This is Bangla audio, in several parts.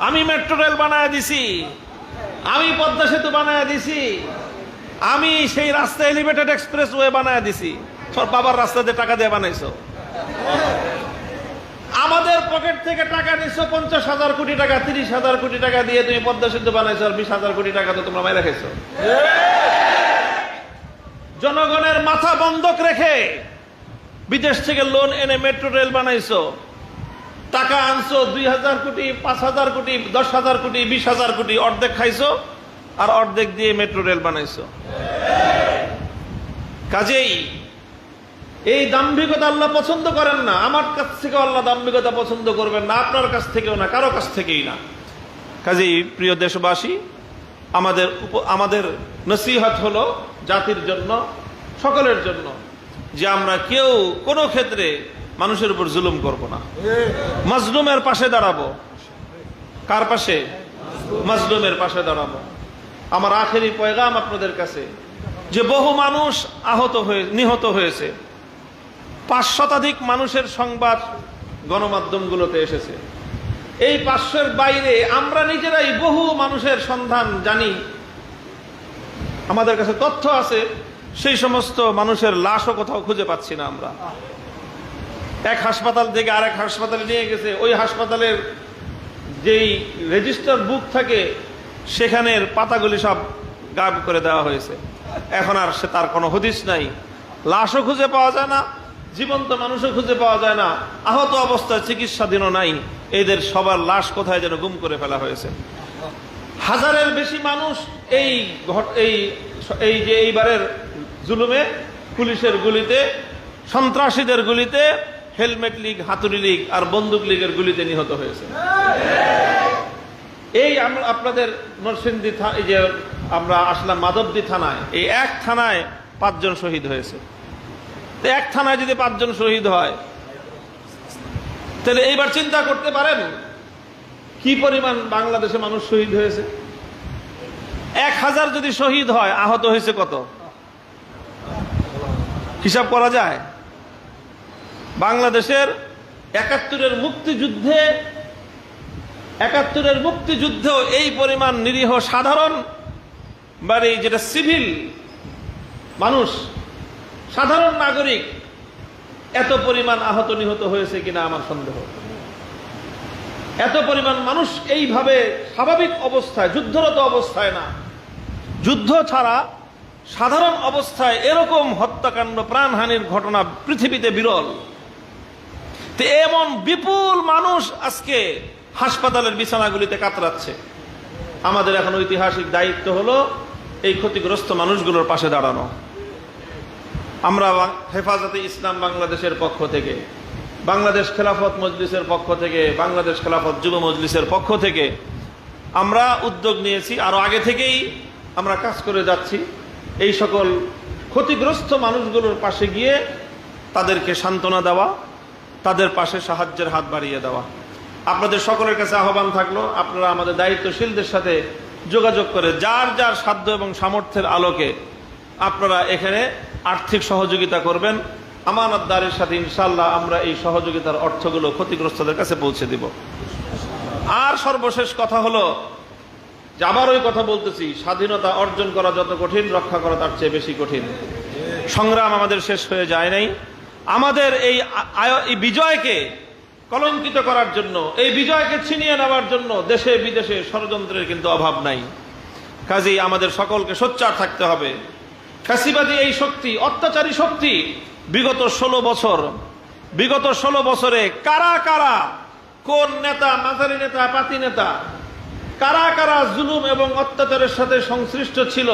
আমি মেট্রো রেল বানায় দিছি, আমি পদ্মা সেতু বানায় দিছি, আমি সেই রাস্তা এলিভেটেড এক্সপ্রেস ওয়ে বানায় দিছি। তোর বাবার রাস্তা দিয়ে টাকা দিয়ে বানাইছো। আমাদের পকেট থেকে টাকা নিছো 50,000 কোটি টাকা, 30,000 কোটি টাকা দিয়ে তুমি পদ্মা সেতু বানাইছো, আর 20,000 কোটি টাকা তো তোমরা মাইরা খাইছো। জনগণের মাথা বন্ধক রেখে বিদেশ থেকে লোন এনে মেট্রো রেল বানাইছো, টাকা আনছো 2,000 কোটি, 5,000 কোটি, 10,000 কোটি, 20,000 কোটি, অর্ধেক খাইছো আর অর্ধেক দিয়ে মেট্রো রেল বানাইছো। কাজেই এই দাম্ভিকতা আল্লাহ পছন্দ করেন না। আমার কাছ থেকে আল্লাহ দাম্ভিকতা পছন্দ করবেন না, আপনার কাছ থেকেও না, কারো কাছ থেকেই না। কাজেই প্রিয় দেশবাসী, আমাদের নসিহত হলো জাতির জন্য, সকলের জন্য, যে আমরা কেউ কোনো ক্ষেত্রে মানুষের উপর জুলুম করব না, মাজলুমের পাশে দাঁড়াবো। কার পাশে? মাজলুমের পাশে দাঁড়াবো। আমার আখেরি পয়গাম আপনাদের কাছে, যে বহু মানুষ নিহত হয়েছে, 5 শতাধিক মানুষের সংবাদ গণমাধ্যমগুলোতে এসেছে। এই 500-এর বাইরে আমরা নিজেরাই বহু মানুষের সন্ধান জানি, আমাদের কাছে তথ্য আছে, সেই সমস্ত মানুষের লাশও কোথাও খুঁজে পাচ্ছি না আমরা। এক হাসপাতাল থেকে আরেক হাসপাতালে নিয়ে গেছে, ওই হাসপাতালের যেই রেজিস্টার বুক থাকে সেখানের পাতাগুলি সব গায়েব করে দেওয়া হয়েছে। এখন আর তার কোনো হদিস নাই, লাশও খুঁজে পাওয়া যায় না, জীবন্ত মানুষও খুঁজে পাওয়া যায় না, আহত অবস্থায় চিকিৎসাধীনও নাই। এদের সবার লাশ কোথায় যেন গুম করে ফেলা হয়েছে। 1000-এর বেশি মানুষ এই যে এইবারের জুলুমে, পুলিশের গুলিতে, সন্ত্রাসীদের গুলিতে, হেলমেট লীগ, হাতুড়ি লীগ আর বন্দুক লীগের গুলিতে নিহত হয়েছে। এই আমরা আপনাদের নরসিংদী, এই যে আমরা আসলাম মাধবদী থানায়, এই এক থানায় 5 জন শহীদ হয়েছে। তো এক থানায় যদি 5 জন শহীদ হয়, তাহলে এইবার চিন্তা করতে পারেন কি পরিমাণ বাংলাদেশে মানুষ শহীদ হয়েছে। 1000 যদি শহীদ হয়, আহত হয়েছে কত হিসাব করা যায়? বাংলাদেশের 71-এর মুক্তিযুদ্ধেও এই পরিমাণ নিরীহ সাধারণ বাড়ি, যেটা সিভিল মানুষ, সাধারণ নাগরিক, এত পরিমাণ আহত নিহত হয়েছে কিনা আমার সন্দেহ। এত পরিমাণ মানুষ এইভাবে স্বাভাবিক অবস্থায়, যুদ্ধরত অবস্থায় না, যুদ্ধ ছাড়া সাধারণ অবস্থায় এরকম হত্যাকাণ্ড, প্রাণহানির ঘটনা পৃথিবীতে বিরল। তো এমন বিপুল মানুষ আজকে হাসপাতালের বিছানাগুলিতে কাতরাচ্ছে। আমাদের এখন ঐতিহাসিক দায়িত্ব হলো এই ক্ষতিগ্রস্ত মানুষগুলোর পাশে দাঁড়ানো। আমরা হেফাজতে ইসলাম বাংলাদেশের পক্ষ থেকে, বাংলাদেশ খেলাফত মজলিসের পক্ষ থেকে, বাংলাদেশ খেলাফত যুব মজলিসের পক্ষ থেকে আমরা উদ্যোগ নিয়েছি, আরো আগে থেকেই আমরা কাজ করে যাচ্ছি। এই সকল ক্ষতিগ্রস্ত মানুষগুলোর পাশে গিয়ে তাদেরকে সান্ত্বনা দেওয়া, তাদের পাশে সাহায্যের হাত বাড়িয়ে দেওয়া। আপনাদের সকলের কাছে আহ্বান থাকলো, আপনারা আমাদের দায়িত্বশীলদের সাথে যোগাযোগ করে যার যার সাধ্য এবং সামর্থ্যের আলোকে আপনারা এখানে আর্থিক সহযোগিতা করবেন। আমানতদারের সাথে ইনশাআল্লাহ আমরা এই সহযোগিতার অর্থগুলো ক্ষতিগ্রস্তদের কাছে পৌঁছে দিব। আর সর্বশেষ কথা হলো যে, আবার ওই কথা বলতেছি, স্বাধীনতা অর্জন করা যত কঠিন, রক্ষা করা তার চেয়ে বেশি কঠিন। সংগ্রাম আমাদের শেষ হয়ে যায় নাই। আমাদের এই বিজয়কে কলঙ্কিত করার জন্য, এই বিজয়কে ছিনিয়ে নেওয়ার জন্য দেশে বিদেশে ষড়যন্ত্রের কিন্তু অভাব নাই। কাজেই আমাদের সকলকে সোচ্চার থাকতে হবে। ফ্যাসিবাদী এই শক্তি, অত্যাচারী শক্তি বিগত 16 বছরে কারা কারা, কোন নেতা, মাঝারি নেতা, পাতি নেতা, কারা কারা জুলুম এবং অত্যাচারের সাথে সংশ্লিষ্ট ছিল,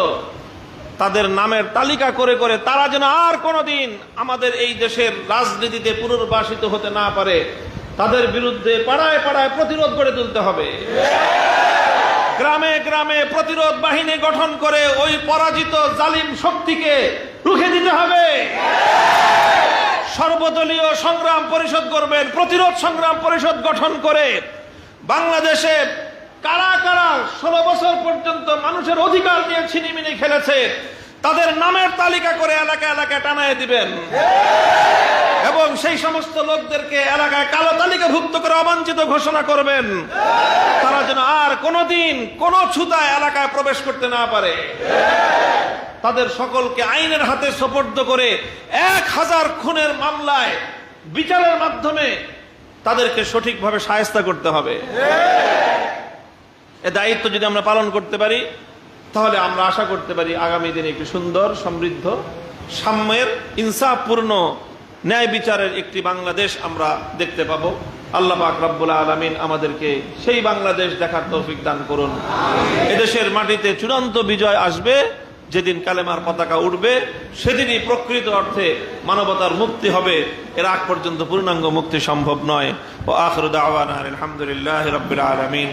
তাদের নামের তালিকা করে করে তারা যেন আর কোনোদিন আমাদের এই দেশের রাজনীতিতে পুনর্বাসিত হতে না পারে, তাদের বিরুদ্ধে পাড়ায় পাড়ায় প্রতিরোধ গড়ে তুলতে হবে। গ্রামে গ্রামে প্রতিরোধ বাহিনী গঠন করে ওই পরাজিত জালিম শক্তিকে রুখে দিতে হবে। সর্বদলীয় সংগ্রাম পরিষদ করবেন, প্রতিরোধ সংগ্রাম পরিষদ গঠন করে বাংলাদেশে কারা কারা 16 বছর পর্যন্ত মানুষের অধিকার নিয়ে ছিনিমিনি খেলেছে, তাদের নামের তালিকা করে এলাকা এলাকায় টানায় দিবেন এবং সেই সমস্ত লোকদেরকে এলাকায় কালো তালিকাভুক্ত করে অবাঞ্ছিত ঘোষণা করবেন। তারা যেন কোনোদিন কোন ছুতা এলাকায় প্রবেশ করতে না পারে, তাদের সকলকে আইনের হাতে সোপর্দ করে 1000 খুনের মামলায় বিচারের মাধ্যমে তাদেরকে সঠিকভাবে শায়েস্তা করতে হবে। এ দায়িত্ব যদি আমরা পালন করতে পারি, তাহলে আমরা আশা করতে পারি আগামী দিনে একটি সুন্দর, সমৃদ্ধ, সাম্যের, ইনসাফপূর্ণ, ন্যায় বিচারের একটি বাংলাদেশ আমরা দেখতে পাবো। আল্লাহ পাক রব্বুল আলামিন আমাদেরকে সেই বাংলাদেশ দেখার তৌফিক দান করুন। এদেশের মাটিতে চূড়ান্ত বিজয় আসবে যেদিন কালেমার পতাকা উঠবে, সেদিনই প্রকৃত অর্থে মানবতার মুক্তি হবে। এর আগ পর্যন্ত পূর্ণাঙ্গ মুক্তি সম্ভব নয়। ও আখিরু দাওয়ানা আলহামদুলিল্লাহি রাব্বিল আলামিন।